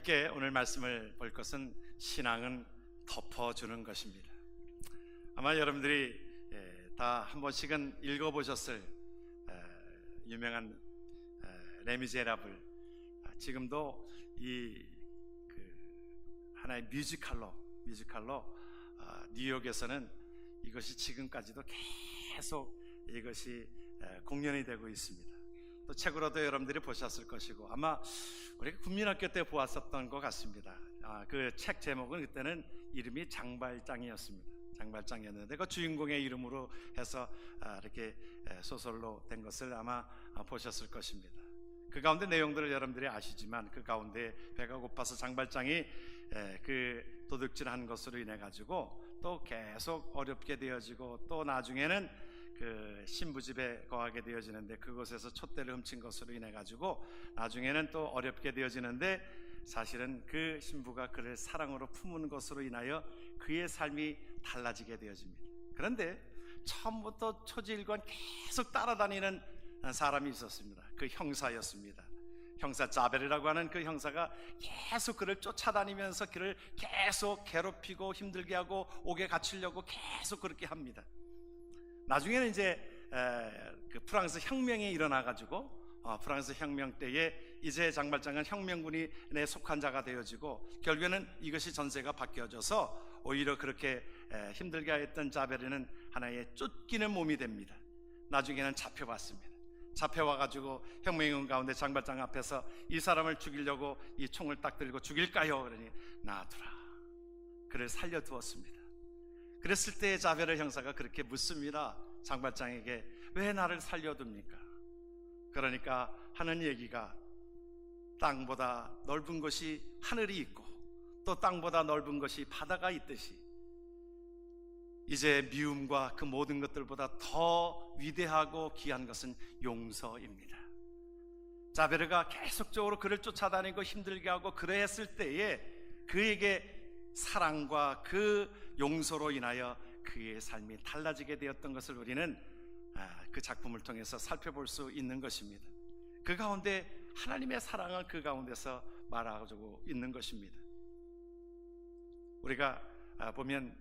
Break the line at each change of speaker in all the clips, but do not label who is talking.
함께 오늘 말씀을 볼 것은 신앙은 덮어주는 것입니다. 아마 여러분들이 다 한 번씩은 읽어보셨을 유명한 레미제라블. 지금도 이 하나의 뮤지컬로 뉴욕에서는 이것이 지금까지도 계속 이것이 공연이 되고 있습니다. 또 책으로도 여러분들이 보셨을 것이고 아마 우리가 국민학교 때 보았었던 것 같습니다. 그 책 제목은 그때는 이름이 장발장이었습니다. 장발장이었는데 그 주인공의 이름으로 해서 이렇게 소설로 된 것을 아마 보셨을 것입니다. 그 가운데 내용들을 여러분들이 아시지만 그 가운데 배가 고파서 장발장이 그 도둑질한 것으로 인해 가지고 또 계속 어렵게 되어지고 또 나중에는 그 신부집에 거하게 되어지는데 그곳에서 촛대를 훔친 것으로 인해 가지고 나중에는 또 어렵게 되어지는데 사실은 그 신부가 그를 사랑으로 품은 것으로 인하여 그의 삶이 달라지게 되어집니다. 그런데 처음부터 초지일관 계속 따라다니는 사람이 있었습니다. 그 형사였습니다. 형사 자벨이라고 하는 그 형사가 계속 그를 쫓아다니면서 그를 계속 괴롭히고 힘들게 하고 옥에 갇히려고 계속 그렇게 합니다. 나중에는 이제 그 프랑스 혁명이 일어나 가지고 프랑스 혁명 때에 이제 장발장은 혁명군에 속한 자가 되어지고 결국에는 이것이 전세가 바뀌어져서 오히려 그렇게 힘들게 했던 자베르는 하나의 쫓기는 몸이 됩니다. 나중에는 잡혀왔습니다. 잡혀와가지고 혁명군 가운데 장발장 앞에서 이 사람을 죽이려고 이 총을 딱 들고 죽일까요? 그러니 놔두라. 그를 살려두었습니다. 그랬을 때 자베르 형사가 그렇게 묻습니다. 장발장에게 왜 나를 살려둡니까? 그러니까 하는 얘기가 땅보다 넓은 것이 하늘이 있고 또 땅보다 넓은 것이 바다가 있듯이 이제 미움과 그 모든 것들보다 더 위대하고 귀한 것은 용서입니다. 자베르가 계속적으로 그를 쫓아다니고 힘들게 하고 그러했을 때에 그에게 사랑과 그 용서로 인하여 그의 삶이 달라지게 되었던 것을 우리는 그 작품을 통해서 살펴볼 수 있는 것입니다. 그 가운데 하나님의 사랑을 그 가운데서 말하고 있는 것입니다. 우리가 보면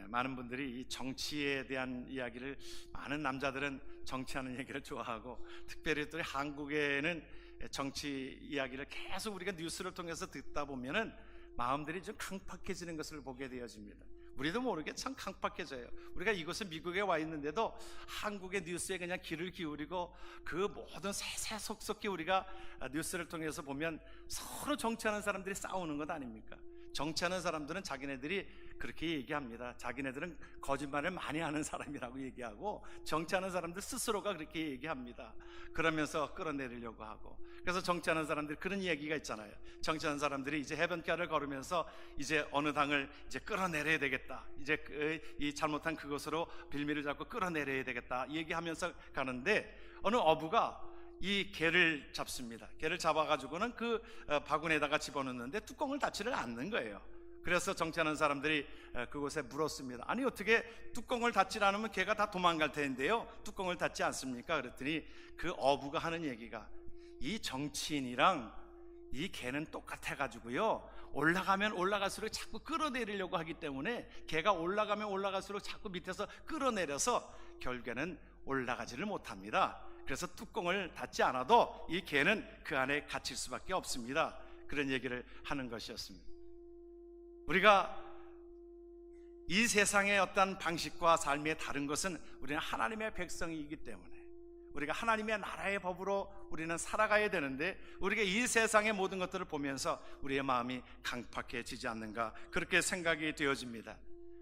많은 분들이 이 정치에 대한 이야기를, 많은 남자들은 정치하는 얘기를 좋아하고 특별히 또 한국에는 정치 이야기를 계속 우리가 뉴스를 통해서 듣다 보면은 마음들이 좀 강팍해지는 것을 보게 되어집니다. 우리도 모르게 참 강팍해져요. 우리가 이곳은 미국에 와 있는데도 한국의 뉴스에 그냥 귀를 기울이고 그 모든 세세속속히 우리가 뉴스를 통해서 보면 서로 정치하는 사람들이 싸우는 것 아닙니까? 정치하는 사람들은 자기네들이 그렇게 얘기합니다. 자기네들은 거짓말을 많이 하는 사람이라고 얘기하고 정치하는 사람들 스스로가 그렇게 얘기합니다. 그러면서 끌어내리려고 하고, 그래서 정치하는 사람들이 그런 얘기가 있잖아요. 정치하는 사람들이 이제 해변가를 걸으면서 이제 어느 당을 이제 끌어내려야 되겠다, 이제 이 잘못한 그것으로 빌미를 잡고 끌어내려야 되겠다 얘기하면서 가는데 어느 어부가 이 개를 잡습니다. 개를 잡아가지고는 그 바구니에다가 집어넣는데 뚜껑을 닫지를 않는 거예요. 그래서 정치하는 사람들이 그곳에 물었습니다. 아니 어떻게 뚜껑을 닫지 않으면 개가 다 도망갈 텐데요 뚜껑을 닫지 않습니까? 그랬더니 그 어부가 하는 얘기가, 이 정치인이랑 이 개는 똑같아가지고요 올라가면 올라갈수록 자꾸 끌어내리려고 하기 때문에 개가 올라가면 올라갈수록 자꾸 밑에서 끌어내려서 결국에는 올라가지를 못합니다. 그래서 뚜껑을 닫지 않아도 이 개는 그 안에 갇힐 수밖에 없습니다. 그런 얘기를 하는 것이었습니다. 우리가 이 세상의 어떤 방식과 삶의 다른 것은 우리는 하나님의 백성이기 때문에 우리가 하나님의 나라의 법으로 우리는 살아가야 되는데 우리가 이 세상의 모든 것들을 보면서 우리의 마음이 강팍해지지 않는가, 그렇게 생각이 되어집니다.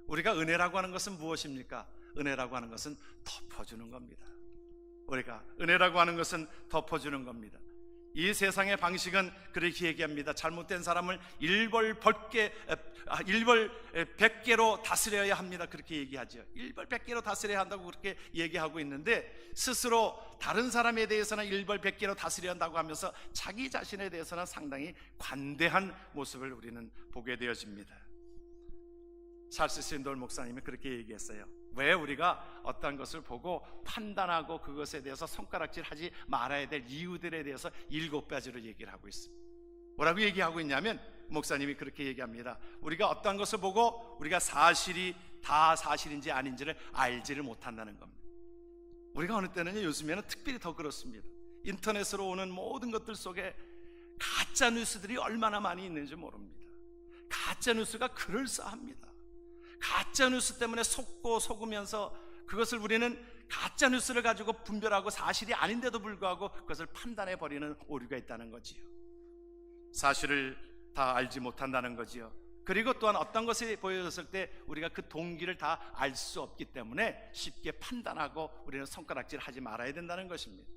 우리가 은혜라고 하는 것은 무엇입니까? 은혜라고 하는 것은 덮어주는 겁니다. 우리가 은혜라고 하는 것은 덮어주는 겁니다. 이 세상의 방식은 그렇게 얘기합니다. 잘못된 사람을 일벌 100개로 다스려야 합니다. 그렇게 얘기하죠. 일벌 100개로 다스려야 한다고 그렇게 얘기하고 있는데 스스로 다른 사람에 대해서는 일벌 100개로 다스려야 한다고 하면서 자기 자신에 대해서는 상당히 관대한 모습을 우리는 보게 되어집니다. 찰스 스윈돌 목사님이 그렇게 얘기했어요. 왜 우리가 어떤 것을 보고 판단하고 그것에 대해서 손가락질 하지 말아야 될 이유들에 대해서 7가지로 얘기를 하고 있습니다. 뭐라고 얘기하고 있냐면 목사님이 그렇게 얘기합니다. 우리가 어떤 것을 보고 우리가 사실이 다 사실인지 아닌지를 알지를 못한다는 겁니다. 우리가 어느 때는요, 요즘에는 특별히 더 그렇습니다. 인터넷으로 오는 모든 것들 속에 가짜 뉴스들이 얼마나 많이 있는지 모릅니다. 가짜 뉴스가 그럴싸합니다. 가짜 뉴스 때문에 속고 속으면서 그것을 우리는 가짜 뉴스를 가지고 분별하고 사실이 아닌데도 불구하고 그것을 판단해 버리는 오류가 있다는 거지요. 사실을 다 알지 못한다는 거지요. 그리고 또한 어떤 것이 보여졌을 때 우리가 그 동기를 다 알 수 없기 때문에 쉽게 판단하고 우리는 손가락질 하지 말아야 된다는 것입니다.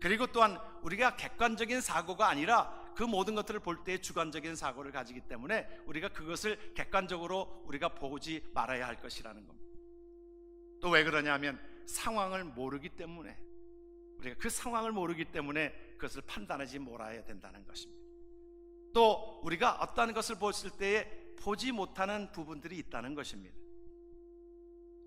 그리고 또한 우리가 객관적인 사고가 아니라 그 모든 것들을 볼 때 주관적인 사고를 가지기 때문에 우리가 그것을 객관적으로 우리가 보지 말아야 할 것이라는 겁니다. 또 왜 그러냐면 상황을 모르기 때문에, 우리가 그 상황을 모르기 때문에 그것을 판단하지 말아야 된다는 것입니다. 또 우리가 어떠한 것을 보실 때에 보지 못하는 부분들이 있다는 것입니다.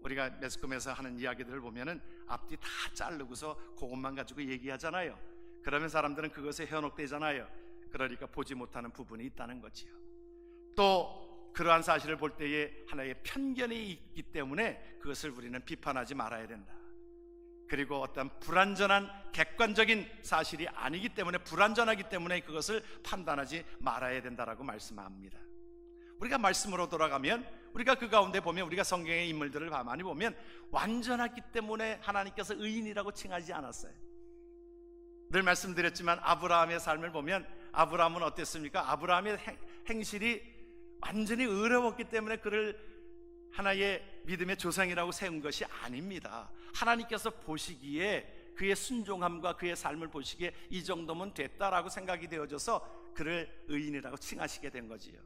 우리가 매스컴에서 하는 이야기들을 보면은 앞뒤 다 자르고서 그것만 가지고 얘기하잖아요. 그러면 사람들은 그것에 현혹되잖아요. 그러니까 보지 못하는 부분이 있다는 거지요. 또 그러한 사실을 볼 때에 하나의 편견이 있기 때문에 그것을 우리는 비판하지 말아야 된다. 그리고 어떤 불완전한 객관적인 사실이 아니기 때문에, 불완전하기 때문에 그것을 판단하지 말아야 된다라고 말씀합니다. 우리가 말씀으로 돌아가면 우리가 그 가운데 보면, 우리가 성경의 인물들을 많이 보면 완전하기 때문에 하나님께서 의인이라고 칭하지 않았어요. 늘 말씀드렸지만 아브라함의 삶을 보면 아브라함은 어땠습니까? 아브라함의 행실이 완전히 의로웠기 때문에 그를 하나의 믿음의 조상이라고 세운 것이 아닙니다. 하나님께서 보시기에 그의 순종함과 그의 삶을 보시기에 이 정도면 됐다라고 생각이 되어져서 그를 의인이라고 칭하시게 된 거지요.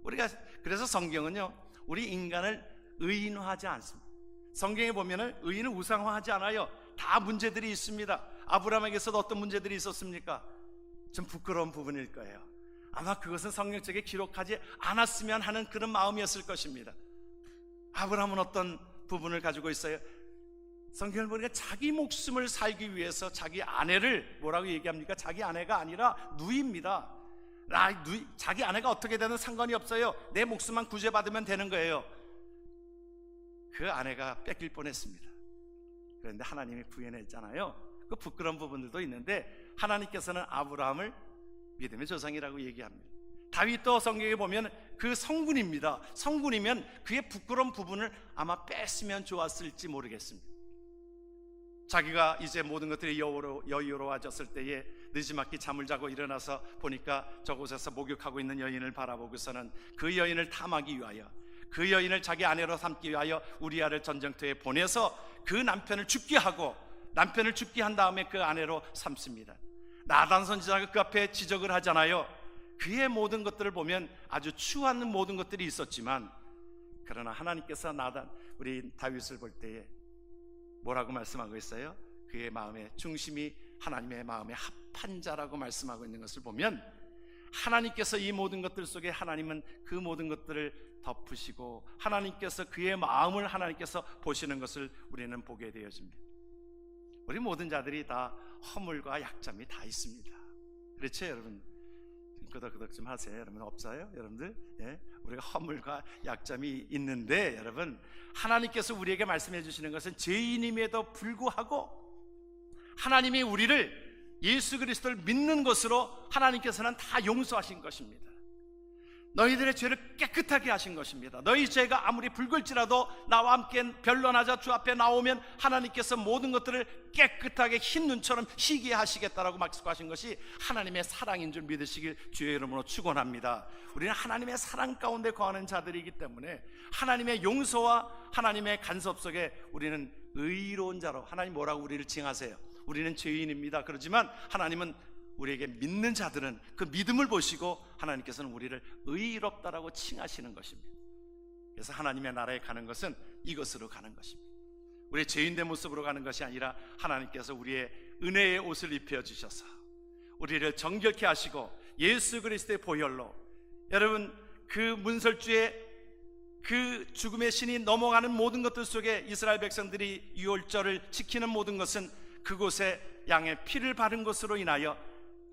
우리가 그래서 성경은요, 우리 인간을 의인화하지 않습니다. 성경에 보면은 의인을 우상화하지 않아요. 다 문제들이 있습니다. 아브라함에게서도 어떤 문제들이 있었습니까? 좀 부끄러운 부분일 거예요. 아마 그것은 성경책에 기록하지 않았으면 하는 그런 마음이었을 것입니다. 아브라함은 어떤 부분을 가지고 있어요? 성경을 보니까 자기 목숨을 살기 위해서 자기 아내를 뭐라고 얘기합니까? 자기 아내가 아니라 누이입니다. 자기 아내가 어떻게 되든 상관이 없어요. 내 목숨만 구제받으면 되는 거예요. 그 아내가 뺏길 뻔했습니다. 그런데 하나님이 구해냈잖아요. 그 부끄러운 부분들도 있는데 하나님께서는 아브라함을 믿음의 조상이라고 얘기합니다. 다윗도 성경에 보면 그 성군입니다. 성군이면 그의 부끄러운 부분을 아마 뺐으면 좋았을지 모르겠습니다. 자기가 이제 모든 것들이 여유로워졌을 때에 늦지막히 잠을 자고 일어나서 보니까 저곳에서 목욕하고 있는 여인을 바라보고서는 그 여인을 탐하기 위하여, 그 여인을 자기 아내로 삼기 위하여 우리아를 전쟁터에 보내서 그 남편을 죽게 하고, 남편을 죽게 한 다음에 그 아내로 삼습니다. 나단 선지자가 그 앞에 지적을 하잖아요. 그의 모든 것들을 보면 아주 추한 모든 것들이 있었지만, 그러나 하나님께서 우리 다윗을 볼 때에 뭐라고 말씀하고 있어요? 그의 마음의 중심이 하나님의 마음에 합한 자라고 말씀하고 있는 것을 보면, 하나님께서 이 모든 것들 속에 하나님은 그 모든 것들을 덮으시고 하나님께서 그의 마음을 하나님께서 보시는 것을 우리는 보게 되어집니다. 우리 모든 자들이 다 허물과 약점이 다 있습니다. 그렇죠, 여러분? 끄덕끄덕 좀 하세요. 여러분 없어요? 여러분들? 예? 우리가 허물과 약점이 있는데, 여러분, 하나님께서 우리에게 말씀해 주시는 것은 죄인임에도 불구하고 하나님이 우리를, 예수 그리스도를 믿는 것으로 하나님께서는 다 용서하신 것입니다. 너희들의 죄를 깨끗하게 하신 것입니다. 너희 죄가 아무리 붉을지라도 나와 함께 변론하자 주 앞에 나오면 하나님께서 모든 것들을 깨끗하게 흰 눈처럼 희게 하시겠다라고 말씀하신 것이 하나님의 사랑인 줄 믿으시길 주의 이름으로 축원합니다. 우리는 하나님의 사랑 가운데 거하는 자들이기 때문에 하나님의 용서와 하나님의 간섭 속에 우리는 의로운 자로, 하나님 뭐라고 우리를 칭하세요? 우리는 죄인입니다. 그렇지만 하나님은 우리에게 믿는 자들은 그 믿음을 보시고 하나님께서는 우리를 의롭다라고 칭하시는 것입니다. 그래서 하나님의 나라에 가는 것은 이것으로 가는 것입니다. 우리의 죄인된 모습으로 가는 것이 아니라 하나님께서 우리의 은혜의 옷을 입혀주셔서 우리를 정결케 하시고 예수 그리스도의 보혈로, 여러분, 그 문설주의 그 죽음의 신이 넘어가는 모든 것들 속에 이스라엘 백성들이 유월절을 지키는 모든 것은 그곳에 양의 피를 바른 것으로 인하여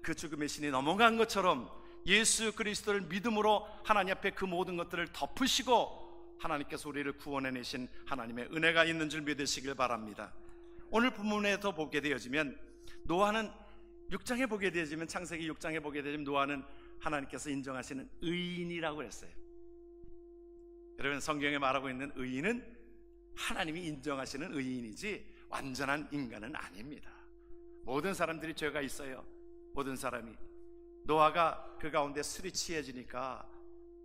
그 죽음의 신이 넘어간 것처럼 예수 그리스도를 믿음으로 하나님 앞에 그 모든 것들을 덮으시고 하나님께서 우리를 구원해내신 하나님의 은혜가 있는 줄 믿으시길 바랍니다. 오늘 본문에도 보게 되어지면 노아는 6장에 보게 되어지면 창세기 6장에 보게 되어지면 노아는 하나님께서 인정하시는 의인이라고 했어요. 여러분, 성경에 말하고 있는 의인은 하나님이 인정하시는 의인이지 완전한 인간은 아닙니다. 모든 사람들이 죄가 있어요. 모든 사람이. 노아가 그 가운데 술이 취해지니까,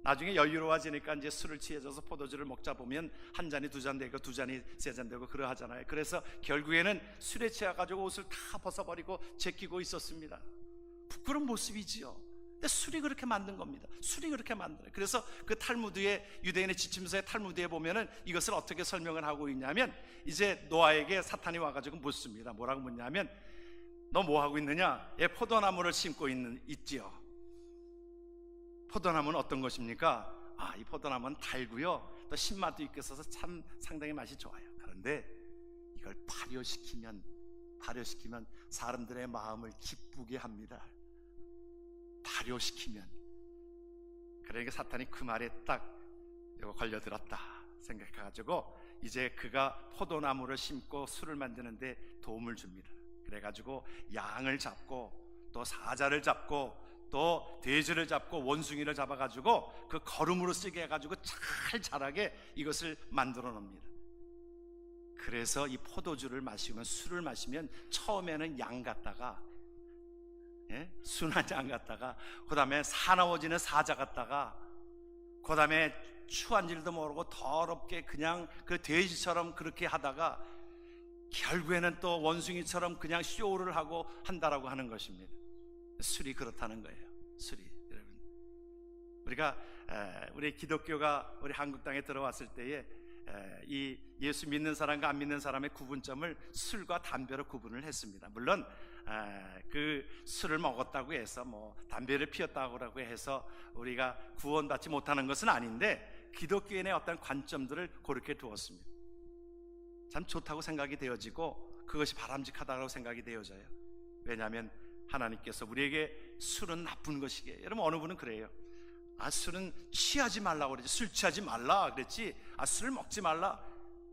나중에 여유로워지니까 이제 술을 취해져서 포도주를 먹자 보면 한 잔이 두 잔 되고 두 잔이 세 잔 되고 그러하잖아요. 그래서 결국에는 술에 취해가지고 옷을 다 벗어버리고 제끼고 있었습니다. 부끄러운 모습이지요. 근데 술이 그렇게 만든 겁니다. 술이 그렇게 만들어요. 그래서 그 탈무드에, 유대인의 지침서의 탈무드에 보면은 이것을 어떻게 설명을 하고 있냐면, 이제 노아에게 사탄이 와가지고 묻습니다. 뭐라고 묻냐면, 너 뭐 하고 있느냐? 포도나무를 심고 있지요. 포도나무는 어떤 것입니까? 이 포도나무는 달고요, 또 신맛도 있게 있어서 참 상당히 맛이 좋아요. 그런데 이걸 발효시키면 사람들의 마음을 기쁘게 합니다. 발효시키면. 그러니까 사탄이 그 말에 딱 걸려들었다 생각해가지고 이제 그가 포도나무를 심고 술을 만드는데 도움을 줍니다. 그래가지고 양을 잡고 또 사자를 잡고 또 돼지를 잡고 원숭이를 잡아가지고 그 거름으로 쓰게 해가지고 잘 자라게 이것을 만들어 놉니다. 그래서 이 포도주를 마시면, 술을 마시면 처음에는 양 같다가, 순한 양 같다가, 그 다음에 사나워지는 사자 같다가, 그 다음에 추한 줄도 모르고 더럽게 그냥 그 돼지처럼 그렇게 하다가 결국에는 또 원숭이처럼 그냥 쇼를 하고 한다라고 하는 것입니다. 술이 그렇다는 거예요. 술이. 여러분, 우리가 우리 기독교가 우리 한국 땅에 들어왔을 때에 이 예수 믿는 사람과 안 믿는 사람의 구분점을 술과 담배로 구분을 했습니다. 물론 그 술을 먹었다고 해서 뭐 담배를 피웠다고 해서 우리가 구원받지 못하는 것은 아닌데, 기독교인의 어떤 관점들을 그렇게 두었습니다. 참 좋다고 생각이 되어지고 그것이 바람직하다고 생각이 되어져요. 왜냐하면 하나님께서 우리에게 술은 나쁜 것이게, 여러분 어느 분은 그래요. 술은 취하지 말라고 그랬지, 술 취하지 말라 그랬지, 술을 먹지 말라.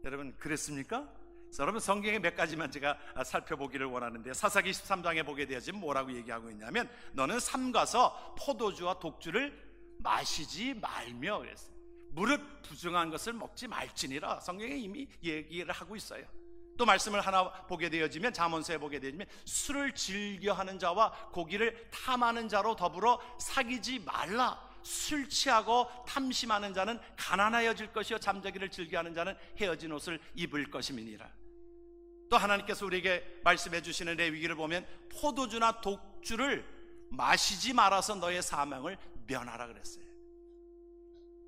여러분 그랬습니까? 여러분, 성경에 몇 가지만 제가 살펴보기를 원하는데, 사사기 23장에 보게 되어지면 뭐라고 얘기하고 있냐면, 너는 삼가서 포도주와 독주를 마시지 말며 그랬어요. 무릇 부정한 것을 먹지 말지니라. 성경에 이미 얘기를 하고 있어요. 또 말씀을 하나 보게 되어지면, 잠언서에 보게 되어지면, 술을 즐겨하는 자와 고기를 탐하는 자로 더불어 사귀지 말라. 술 취하고 탐심하는 자는 가난하여질 것이요 잠자기를 즐겨하는 자는 헤어진 옷을 입을 것임이니라. 또 하나님께서 우리에게 말씀해 주시는 레위기를 보면, 포도주나 독주를 마시지 말아서 너의 사명을 면하라 그랬어요.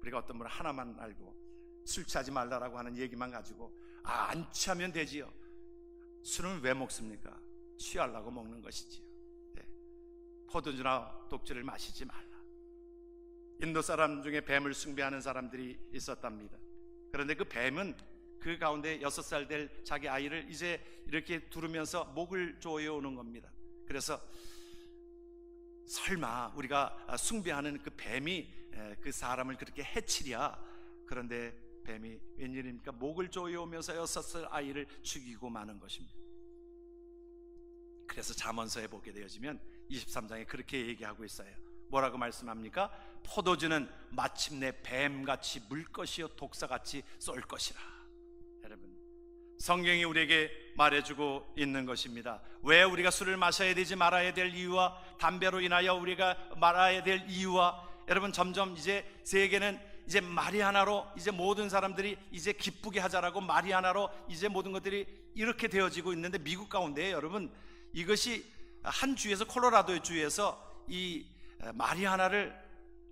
우리가 어떤 분은 하나만 알고 술 취하지 말라라고 하는 얘기만 가지고 안 취하면 되지요. 술은 왜 먹습니까? 취하려고 먹는 것이지요. 포도주나 독주를 마시지 말라. 인도 사람 중에 뱀을 숭배하는 사람들이 있었답니다. 그런데 그 뱀은 그 가운데 6살 될 자기 아이를 이제 이렇게 두르면서 목을 조여오는 겁니다. 그래서 설마 우리가 숭배하는 그 뱀이 그 사람을 그렇게 해치랴. 그런데 뱀이 웬일입니까? 목을 조여오면서 6살 아이를 죽이고 마는 것입니다. 그래서 잠언서에 보게 되어지면 23장에 그렇게 얘기하고 있어요. 뭐라고 말씀합니까? 포도주는 마침내 뱀같이 물 것이요 독사같이 쏠 것이라. 여러분, 성경이 우리에게 말해주고 있는 것입니다. 왜 우리가 술을 마셔야 되지 말아야 될 이유와 담배로 인하여 우리가 말아야 될 이유와, 여러분 점점 이제 세계는 이제 말이 하나로 이제 모든 사람들이 이제 기쁘게 하자라고 말이 하나로 이제 모든 것들이 이렇게 되어지고 있는데, 미국 가운데 여러분 이것이 한 주에서, 콜로라도 주에서 이 마리아나를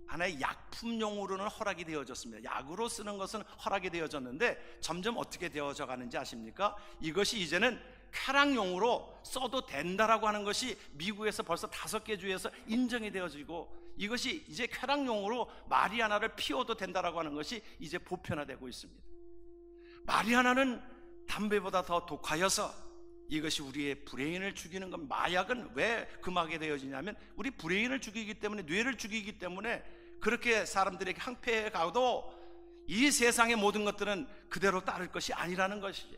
하나의 약품용으로는 허락이 되어졌습니다. 약으로 쓰는 것은 허락이 되어졌는데 점점 어떻게 되어져 가는지 아십니까? 이것이 이제는 쾌락용으로 써도 된다라고 하는 것이 미국에서 벌써 5개 주에서 인정이 되어지고, 이것이 이제 쾌락용으로 마리아나를 피워도 된다라고 하는 것이 이제 보편화되고 있습니다. 마리아나는 담배보다 더 독하여서 이것이 우리의 브레인을 죽이는 건, 마약은 왜 금하게 되어지냐면 우리 브레인을 죽이기 때문에, 뇌를 죽이기 때문에 그렇게 사람들에게 항폐해 가도 이 세상의 모든 것들은 그대로 따를 것이 아니라는 것이죠.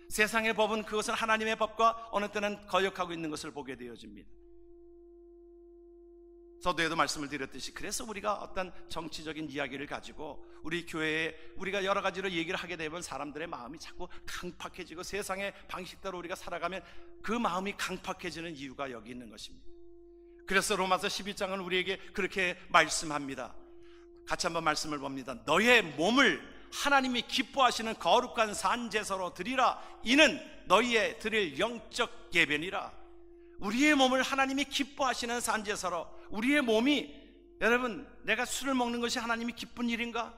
세상의 법은 그것은 하나님의 법과 어느 때는 거역하고 있는 것을 보게 되어집니다. 서두에도 말씀을 드렸듯이, 그래서 우리가 어떤 정치적인 이야기를 가지고 우리 교회에 우리가 여러 가지로 얘기를 하게 되면 사람들의 마음이 자꾸 강팍해지고, 세상의 방식대로 우리가 살아가면 그 마음이 강팍해지는 이유가 여기 있는 것입니다. 그래서 로마서 12장은 우리에게 그렇게 말씀합니다. 같이 한번 말씀을 봅니다. 너의 몸을 하나님이 기뻐하시는 거룩한 산제사로 드리라. 이는 너희의 드릴 영적 예배니라. 우리의 몸을 하나님이 기뻐하시는 산제사로, 우리의 몸이, 여러분, 내가 술을 먹는 것이 하나님이 기쁜 일인가?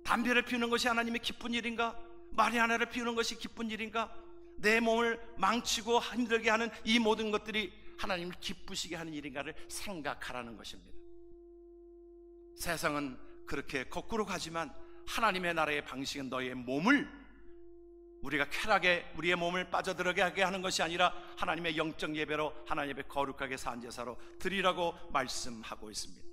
담배를 피우는 것이 하나님이 기쁜 일인가? 마리아나를 피우는 것이 기쁜 일인가? 내 몸을 망치고 힘들게 하는 이 모든 것들이 하나님을 기쁘시게 하는 일인가를 생각하라는 것입니다. 세상은 그렇게 거꾸로 가지만 하나님의 나라의 방식은 너의 몸을, 우리가 쾌락에 우리의 몸을 빠져들게 하게 하는 것이 아니라 하나님의 영적 예배로, 하나님의 거룩하게 산 제사로 드리라고 말씀하고 있습니다.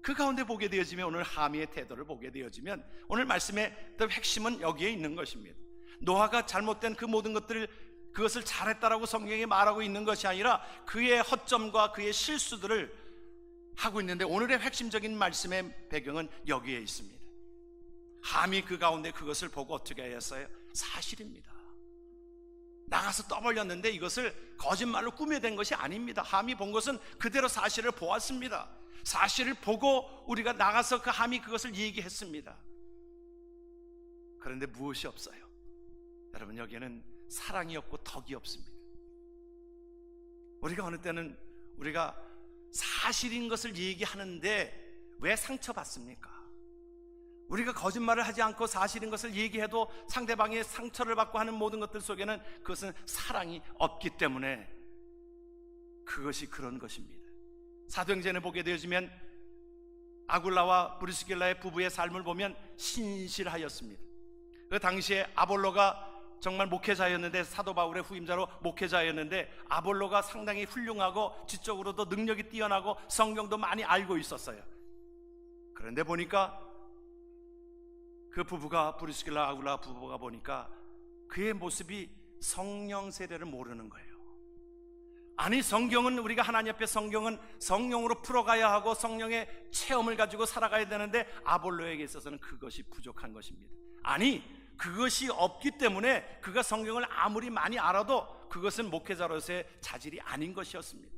그 가운데 보게 되어지면, 오늘 하미의 태도를 보게 되어지면, 오늘 말씀의 핵심은 여기에 있는 것입니다. 노아가 잘못된 그 모든 것들을, 그것을 잘했다라고 성경이 말하고 있는 것이 아니라 그의 허점과 그의 실수들을 하고 있는데, 오늘의 핵심적인 말씀의 배경은 여기에 있습니다. 함이 그 가운데 그것을 보고 어떻게 했어요? 사실입니다. 나가서 떠벌렸는데 이것을 거짓말로 꾸며댄 것이 아닙니다. 함이 본 것은 그대로 사실을 보았습니다. 사실을 보고 우리가 나가서 그 함이 그것을 얘기했습니다. 그런데 무엇이 없어요? 여러분, 여기에는 사랑이 없고 덕이 없습니다. 우리가 어느 때는 우리가 사실인 것을 얘기하는데 왜 상처받습니까? 우리가 거짓말을 하지 않고 사실인 것을 얘기해도 상대방의 상처를 받고 하는 모든 것들 속에는 그것은 사랑이 없기 때문에 그것이 그런 것입니다. 사도행전을 보게 되어지면 아굴라와 브리스길라의 부부의 삶을 보면 신실하였습니다. 그 당시에 아볼로가 정말 목회자였는데, 사도 바울의 후임자로 목회자였는데, 아볼로가 상당히 훌륭하고 지적으로도 능력이 뛰어나고 성경도 많이 알고 있었어요. 그런데 보니까 그 부부가, 브리스길라 아굴라 부부가 보니까 그의 모습이 성령 세례를 모르는 거예요. 아니, 성경은, 우리가 하나님 앞에 성경은 성령으로 풀어가야 하고 성령의 체험을 가지고 살아가야 되는데 아볼로에게 있어서는 그것이 부족한 것입니다. 아니, 그것이 없기 때문에 그가 성경을 아무리 많이 알아도 그것은 목회자로서의 자질이 아닌 것이었습니다.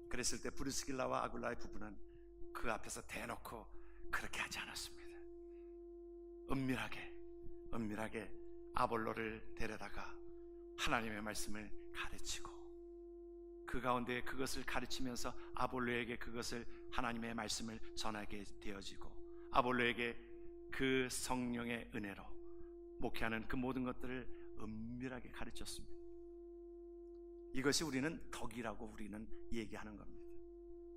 그랬을 때 브리스길라와 아굴라의 부부는 그 앞에서 대놓고 그렇게 하지 않았습니다. 은밀하게 아볼로를 데려다가 하나님의 말씀을 가르치고, 그 가운데 그것을 가르치면서 아볼로에게 그것을, 하나님의 말씀을 전하게 되어지고, 아볼로에게 그 성령의 은혜로 목회하는 그 모든 것들을 은밀하게 가르쳤습니다. 이것이 우리는 덕이라고 우리는 얘기하는 겁니다.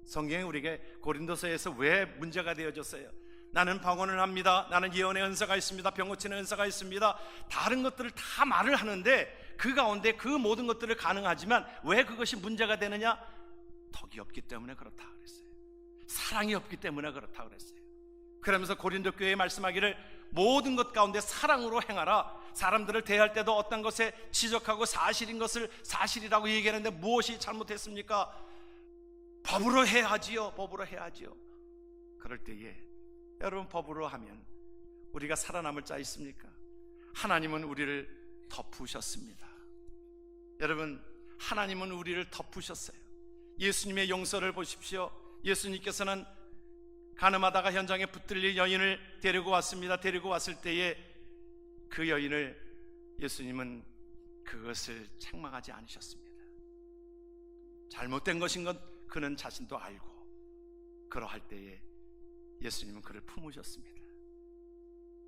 성경이 우리에게 고린도서에서 왜 문제가 되어졌어요? 나는 방언을 합니다, 나는 예언의 은사가 있습니다, 병 고치는 은사가 있습니다, 다른 것들을 다 말을 하는데 그 가운데 그 모든 것들을 가능하지만 왜 그것이 문제가 되느냐? 덕이 없기 때문에 그렇다 그랬어요. 사랑이 없기 때문에 그렇다 그랬어요. 그러면서 고린도 교회에 말씀하기를 모든 것 가운데 사랑으로 행하라. 사람들을 대할 때도 어떤 것에 지적하고 사실인 것을 사실이라고 얘기하는데 무엇이 잘못했습니까? 법으로 해야지요. 법으로 해야지요. 그럴 때에 여러분, 법으로 하면 우리가 살아남을 자 있습니까? 하나님은 우리를 덮으셨습니다. 여러분, 하나님은 우리를 덮으셨어요. 예수님의 용서를 보십시오. 예수님께서는 가늠하다가 현장에 붙들릴 여인을 데리고 왔습니다. 데리고 왔을 때에 그 여인을 예수님은 그것을 책망하지 않으셨습니다. 잘못된 것인 것 그는 자신도 알고, 그러할 때에 예수님은 그를 품으셨습니다.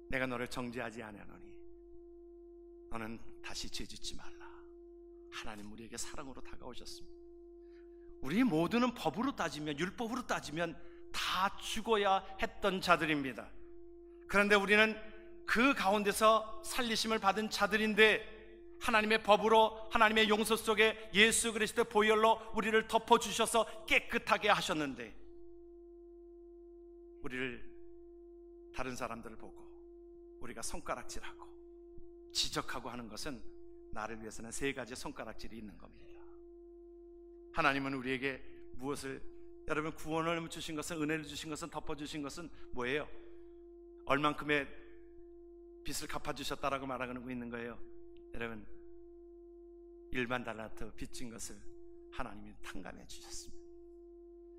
내가 너를 정죄하지 아니하노니 너는 다시 죄짓지 말라. 하나님 우리에게 사랑으로 다가오셨습니다. 우리 모두는 법으로 따지면, 율법으로 따지면 다 죽어야 했던 자들입니다. 그런데 우리는 그 가운데서 살리심을 받은 자들인데 하나님의 법으로 하나님의 용서 속에 예수 그리스도의 보혈로 우리를 덮어주셔서 깨끗하게 하셨는데 우리를 다른 사람들을 보고 우리가 손가락질하고 지적하고 하는 것은 나를 위해서는 세 가지 손가락질이 있는 겁니다. 하나님은 우리에게 무엇을, 여러분 구원을 주신 것은, 은혜를 주신 것은, 덮어주신 것은 뭐예요? 얼만큼의 빚을 갚아주셨다라고 말하고 있는 거예요. 여러분, 일반 달란트 빚진 것을 하나님이 탕감해 주셨습니다.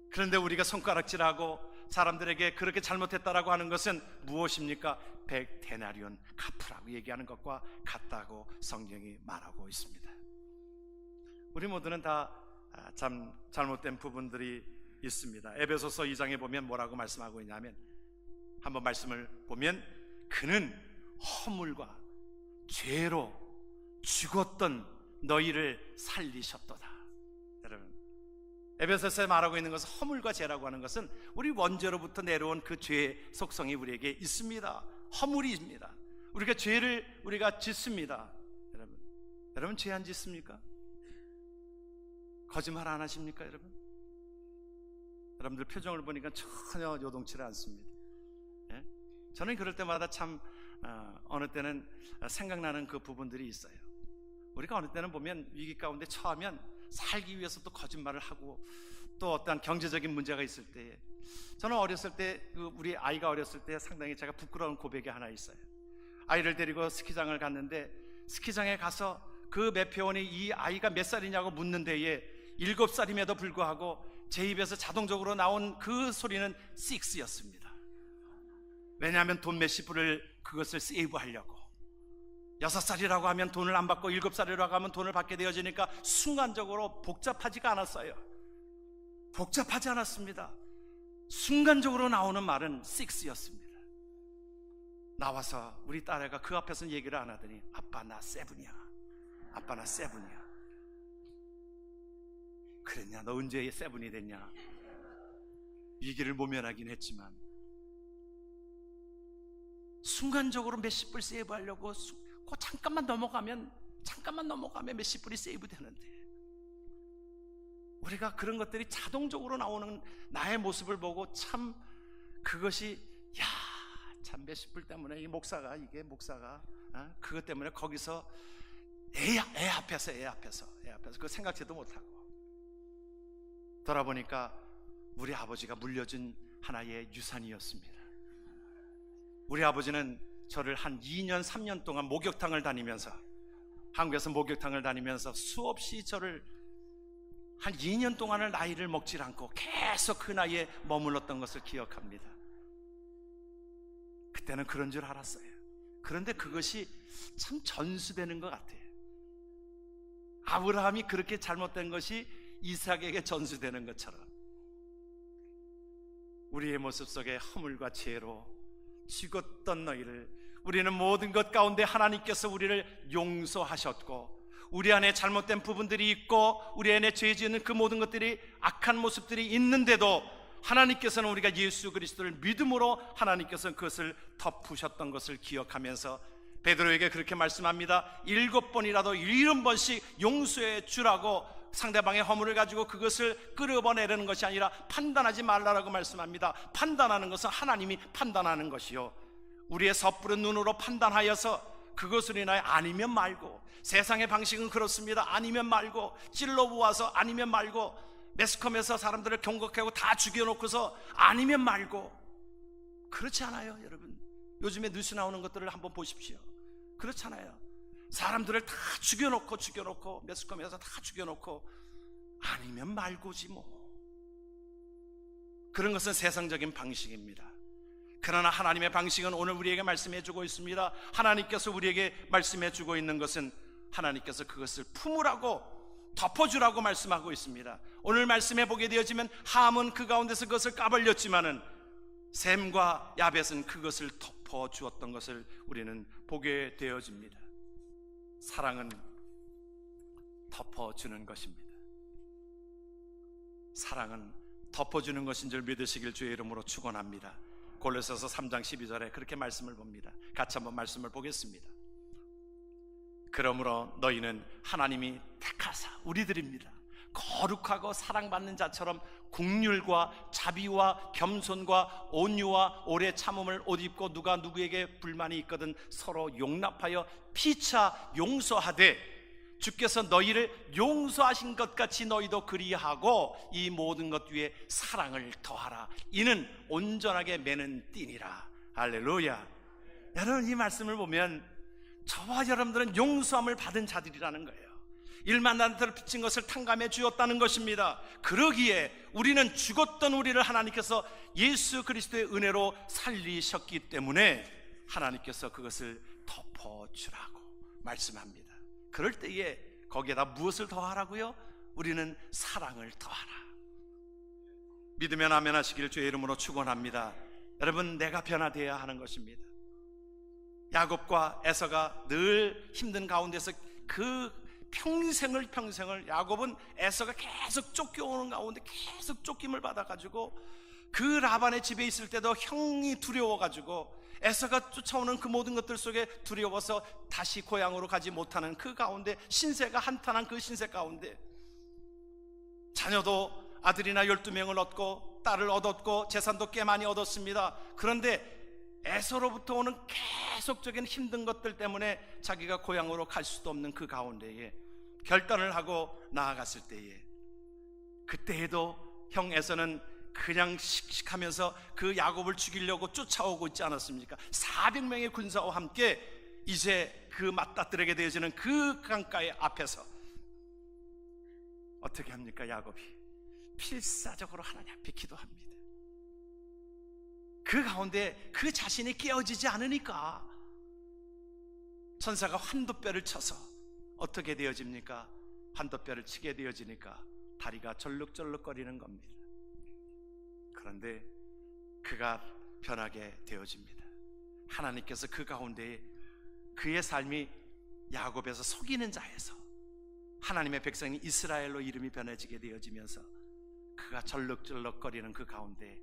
그런데 우리가 손가락질하고 사람들에게 그렇게 잘못했다라고 하는 것은 무엇입니까? 100데나리온 갚으라고 얘기하는 것과 같다고 성경이 말하고 있습니다. 우리 모두는 다 잘못된 부분들이 있습니다. 에베소서 2장에 보면 뭐라고 말씀하고 있냐면, 한번 말씀을 보면 그는 허물과 죄로 죽었던 너희를 살리셨도다. 여러분, 에베소서에 말하고 있는 것은 허물과 죄라고 하는 것은 우리 원죄로부터 내려온 그 죄의 속성이 우리에게 있습니다. 허물입니다. 우리가 죄를 우리가 짓습니다. 여러분 죄 안 짓습니까? 거짓말 안 하십니까? 여러분들 표정을 보니까 전혀 요동치를 않습니다. 예? 저는 그럴 때마다 참 어느 때는 생각나는 그 부분들이 있어요. 우리가 어느 때는 보면 위기 가운데 처하면 살기 위해서 또 거짓말을 하고 또 어떠한 경제적인 문제가 있을 때, 저는 어렸을 때 우리 아이가 어렸을 때 상당히 제가 부끄러운 고백이 하나 있어요. 아이를 데리고 스키장을 갔는데 스키장에 가서 그 매표원이 이 아이가 몇 살이냐고 묻는 데에 7살임에도 불구하고 제 입에서 자동적으로 나온 그 소리는 6였습니다. 왜냐하면 돈 몇십 불을 그것을 세이브하려고, 6살이라고 하면 돈을 안 받고 7살이라고 하면 돈을 받게 되어지니까 순간적으로 복잡하지가 않았어요. 복잡하지 않았습니다. 순간적으로 나오는 말은 6였습니다. 나와서 우리 딸애가 그 앞에서는 얘기를 안 하더니 아빠 나 7이야, 아빠 나 7이야. 그랬냐? 너 언제 7이 됐냐? 위기를 모면하긴 했지만 순간적으로 몇십 불 세이브하려고 그 잠깐만 넘어가면 몇십 불이 세이브 되는데, 우리가 그런 것들이 자동적으로 나오는 나의 모습을 보고 참 그것이, 야, 참 몇십 불 때문에 이게 목사가 그것 때문에 거기서 애 앞에서 그거 생각지도 못하고, 돌아보니까 우리 아버지가 물려준 하나의 유산이었습니다. 우리 아버지는 저를 한 2년 3년 동안 목욕탕을 다니면서, 한국에서 목욕탕을 다니면서 수없이 저를 한 2년 동안을 나이를 먹질 않고 계속 그 나이에 머물렀던 것을 기억합니다. 그때는 그런 줄 알았어요. 그런데 그것이 참 전수되는 것 같아요. 아브라함이 그렇게 잘못된 것이 이삭에게 전수되는 것처럼 우리의 모습 속에 허물과 죄로 죽었던 너희를, 우리는 모든 것 가운데 하나님께서 우리를 용서하셨고, 우리 안에 잘못된 부분들이 있고 우리 안에 죄 지은 그 모든 것들이, 악한 모습들이 있는데도 하나님께서는 우리가 예수 그리스도를 믿음으로 하나님께서는 그것을 덮으셨던 것을 기억하면서 베드로에게 그렇게 말씀합니다. 7번이라도 70번씩 용서해 주라고, 상대방의 허물을 가지고 그것을 끌어내려는 것이 아니라 판단하지 말라라고 말씀합니다. 판단하는 것은 하나님이 판단하는 것이요, 우리의 섣부른 눈으로 판단하여서 그것을 인하여 아니면 말고, 세상의 방식은 그렇습니다. 아니면 말고, 찔러 보아서 아니면 말고, 매스컴에서 사람들을 경곡하고 다 죽여놓고서 아니면 말고, 그렇지 않아요. 여러분, 요즘에 뉴스 나오는 것들을 한번 보십시오. 그렇잖아요. 사람들을 다 죽여놓고 매스컴에서 다 죽여놓고 아니면 말고지 뭐. 그런 것은 세상적인 방식입니다. 그러나 하나님의 방식은 오늘 우리에게 말씀해 주고 있습니다. 하나님께서 우리에게 말씀해 주고 있는 것은 하나님께서 그것을 품으라고, 덮어주라고 말씀하고 있습니다. 오늘 말씀해 보게 되어지면 함은 그 가운데서 그것을 까발렸지만은 셈과 야벳은 그것을 덮어주었던 것을 우리는 보게 되어집니다. 사랑은 덮어주는 것입니다. 사랑은 덮어주는 것인 줄 믿으시길 주의 이름으로 축원합니다. 골로새서 3장 12절에 그렇게 말씀을 봅니다. 같이 한번 말씀을 보겠습니다. 그러므로 너희는 하나님이 택하사, 우리들입니다, 거룩하고 사랑받는 자처럼 긍휼과 자비와 겸손과 온유와 오래 참음을 옷 입고 누가 누구에게 불만이 있거든 서로 용납하여 피차 용서하되 주께서 너희를 용서하신 것 같이 너희도 그리하고 이 모든 것 위에 사랑을 더하라. 이는 온전하게 매는 띠니라. 할렐루야. 여러분, 이 말씀을 보면 저와 여러분들은 용서함을 받은 자들이라는 거예요. 일만 나한테로 빚진 것을 탕감해 주었다는 것입니다. 그러기에 우리는 죽었던 우리를 하나님께서 예수 그리스도의 은혜로 살리셨기 때문에 하나님께서 그것을 덮어주라고 말씀합니다. 그럴 때에 거기에다 무엇을 더하라고요? 우리는 사랑을 더하라. 믿으면 아멘 하시길 주의 이름으로 축원합니다. 여러분, 내가 변화되어야 하는 것입니다. 야곱과 에서가 늘 힘든 가운데서 그 평생을 야곱은 에서가 계속 쫓겨오는 가운데 계속 쫓김을 받아가지고 그 라반의 집에 있을 때도 형이 두려워가지고 에서가 쫓아오는 그 모든 것들 속에 두려워서 다시 고향으로 가지 못하는 그 가운데, 신세가 한탄한 그 신세 가운데 자녀도 아들이나 12명을 얻고 딸을 얻었고 재산도 꽤 많이 얻었습니다. 그런데 에서로부터 오는 계속적인 힘든 것들 때문에 자기가 고향으로 갈 수도 없는 그 가운데에 결단을 하고 나아갔을 때에, 그때에도 형 에서는 그냥 씩씩하면서 그 야곱을 죽이려고 쫓아오고 있지 않았습니까? 400명의 군사와 함께 이제 그 맞닥뜨리게 되어지는 그 강가의 앞에서 어떻게 합니까? 야곱이 필사적으로 하나님 앞에 기도합니다. 그 가운데 그 자신이 깨어지지 않으니까 천사가 환도뼈를 쳐서 어떻게 되어집니까? 환도뼈를 치게 되어지니까 다리가 절룩절룩거리는 겁니다. 그런데 그가 변하게 되어집니다. 하나님께서 그 가운데 그의 삶이 야곱에서 속이는 자에서 하나님의 백성이 이스라엘로 이름이 변해지게 되어지면서 그가 절룩절룩거리는 그 가운데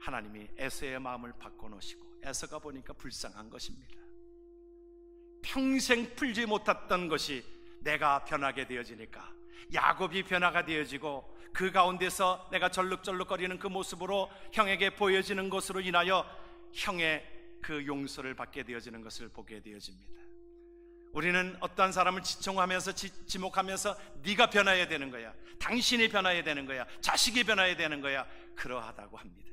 하나님이 에서의 마음을 바꿔놓으시고, 에서가 보니까 불쌍한 것입니다. 평생 풀지 못했던 것이 내가 변하게 되어지니까 야곱이 변화가 되어지고 그 가운데서 내가 절룩절룩거리는 그 모습으로 형에게 보여지는 것으로 인하여 형의 그 용서를 받게 되어지는 것을 보게 되어집니다. 우리는 어떠한 사람을 지칭하면서 지목하면서 네가 변화해야 되는 거야, 당신이 변화해야 되는 거야, 자식이 변화해야 되는 거야, 그러하다고 합니다.